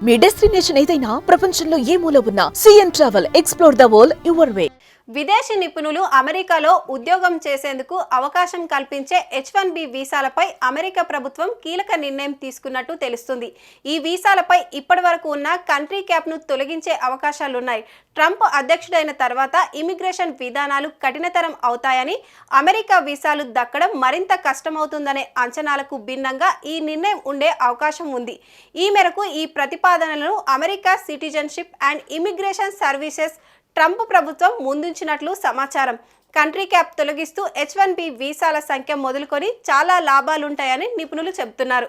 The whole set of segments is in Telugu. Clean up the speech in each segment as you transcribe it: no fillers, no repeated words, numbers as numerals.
మీ డెస్టినేషన్ ఏదైనా ప్రపంచంలో ఏ మూల ఉన్నా CN travel explore the world your way. విదేశీ నిపుణులు అమెరికాలో ఉద్యోగం చేసేందుకు అవకాశం కల్పించే H1B వీసాలపై అమెరికా ప్రభుత్వం కీలక నిర్ణయం తీసుకున్నట్టు తెలుస్తుంది. ఈ వీసాలపై ఇప్పటివరకు ఉన్న కంట్రీ క్యాప్ను తొలగించే అవకాశాలున్నాయి. ట్రంప్ అధ్యక్షుడైన తర్వాత ఇమిగ్రేషన్ విధానాలు కఠినతరం అవుతాయని, అమెరికా వీసాలు దక్కడం మరింత కష్టమవుతుందనే అంచనాలకు భిన్నంగా ఈ నిర్ణయం ఉండే అవకాశం ఉంది. ఈ మేరకు ఈ ప్రతిపాదనలను America citizenship and immigration services Trump ప్రభుత్వం ముందుంచినట్లు సమాచారం. కంట్రీ క్యాప్ తొలగిస్తూ H1B వీసాల సంఖ్య మొదలుకొని చాలా లాభాలుంటాయని నిపుణులు చెబుతున్నారు.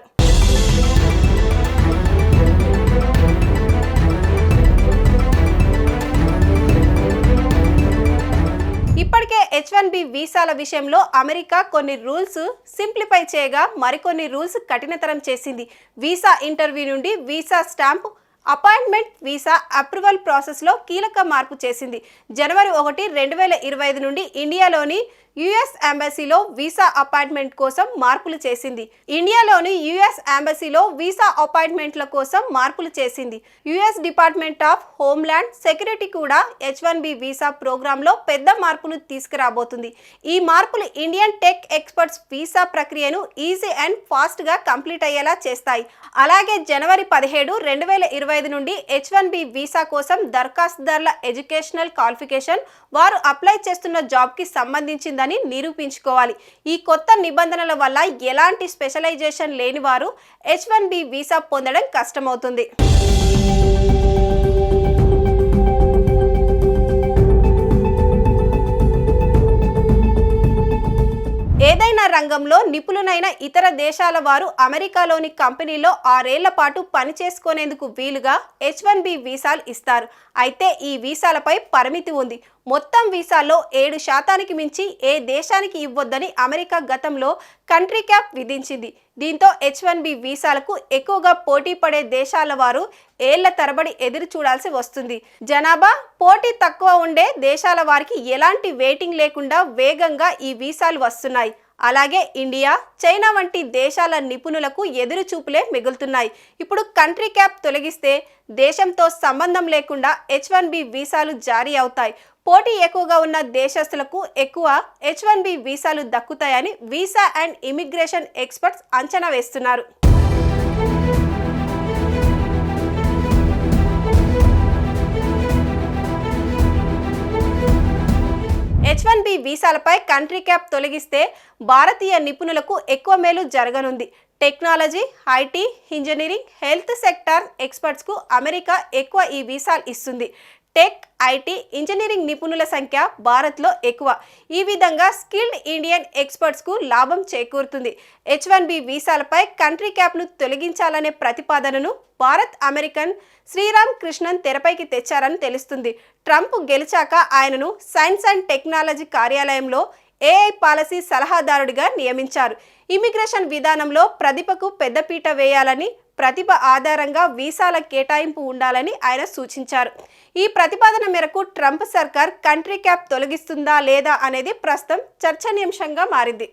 ఇప్పటికే H1B వీసాల విషయంలో అమెరికా కొన్ని రూల్స్ సింప్లిఫై చేయగా మరికొన్ని రూల్స్ కఠినతరం చేసింది. వీసా ఇంటర్వ్యూ నుండి visa stamp, appointment visa approval ప్రాసెస్లో కీలక మార్పు చేసింది. జనవరి 1, 2025 నుండి ఇండియాలోని యుఎస్ ఎంబసీలో వీసా అపాయింట్మెంట్ కోసం మార్పులు చేసింది. వీసా అపాయింట్మెంట్ల కోసం మార్పులు చేసింది. US department of homeland security కూడా H1B వీసా ప్రోగ్రాంలో పెద్ద మార్పులు తీసుకురాబోతుంది. ఈ మార్పులు ఇండియన్ టెక్ ఎక్స్పర్ట్స్ వీసా ప్రక్రియను ఈజీ అండ్ ఫాస్ట్గా కంప్లీట్ అయ్యేలా చేస్తాయి. అలాగే జనవరి 17, 2025 నుండి H1B వీసా కోసం దరఖాస్తుదారుల ఎడ్యుకేషనల్ క్వాలిఫికేషన్ వారు అప్లై చేస్తున్న జాబ్కి సంబంధించిందని నిరూపించుకోవాలి. ఈ కొత్త నిబంధనల వల్ల ఎలాంటి స్పెషలైజేషన్ లేని వారు H1B వీసా పొందడం కష్టమవుతుంది. ఏదైనా రంగంలో నిపుణులైన ఇతర దేశాల వారు అమెరికాలోని కంపెనీలో 6 ఏళ్ల పాటు పనిచేసుకునేందుకు వీలుగా H1B వీసాలు ఇస్తారు. అయితే ఈ వీసాలపై పరిమితి ఉంది. మొత్తం వీసాల్లో 7% మించి ఏ దేశానికి ఇవ్వొద్దని అమెరికా గతంలో కంట్రీ క్యాప్ విధించింది. దీంతో H1B వీసాలకు ఎక్కువగా పోటీ పడే దేశాల వారు ఏళ్ల తరబడి ఎదురు చూడాల్సి వస్తుంది. జనాభా పోటీ తక్కువ ఉండే దేశాల వారికి ఎలాంటి వెయిటింగ్ లేకుండా వేగంగా ఈ వీసాలు వస్తున్నాయి. అలాగే ఇండియా, చైనా వంటి దేశాల నిపుణులకు ఎదురు చూపులే మిగులుతున్నాయి. ఇప్పుడు కంట్రీ క్యాప్ తొలగిస్తే దేశంతో సంబంధం లేకుండా H1B వీసాలు జారీ అవుతాయి. పోటీ ఎక్కువగా ఉన్న దేశస్తులకు ఎక్కువ H1B వీసాలు దక్కుతాయని వీసా అండ్ ఇమిగ్రేషన్ ఎక్స్పర్ట్స్ అంచనా వేస్తున్నారు. H1B వీసాలపై కంట్రీ క్యాప్ తొలగిస్తే భారతీయ నిపుణులకు ఎక్కువ మేలు జరగనుంది. Technology, IT, engineering, health sector ఎక్స్పర్ట్స్కు అమెరికా ఎక్కువ ఈ వీసాలు ఇస్తుంది. టెక్, ఐటీ, ఇంజనీరింగ్ నిపుణుల సంఖ్య భారత్లో ఎక్కువ. ఈ విధంగా స్కిల్డ్ ఇండియన్ ఎక్స్పర్ట్స్కు లాభం చేకూరుతుంది. H1B వీసాలపై కంట్రీ క్యాప్ను తొలగించాలనే ప్రతిపాదనను భారత్ అమెరికన్ శ్రీరామ్ కృష్ణన్ తెరపైకి తెచ్చారని తెలుస్తుంది. ట్రంప్ గెలిచాక ఆయనను సైన్స్ అండ్ టెక్నాలజీ కార్యాలయంలో AI పాలసీ సలహాదారుడిగా నియమించారు. ఇమిగ్రేషన్ విధానంలో ప్రతిభకు పెద్దపీట వేయాలని, ప్రతిభ ఆధారంగా వీసాల కేటాయింపు ఉండాలని ఆయన సూచించారు. ఈ ప్రతిపాదన మేరకు ట్రంప్ సర్కార్ కంట్రీ క్యాప్ తొలగిస్తుందా లేదా అనేది ప్రస్తుతం చర్చనీయాంశంగా మారింది.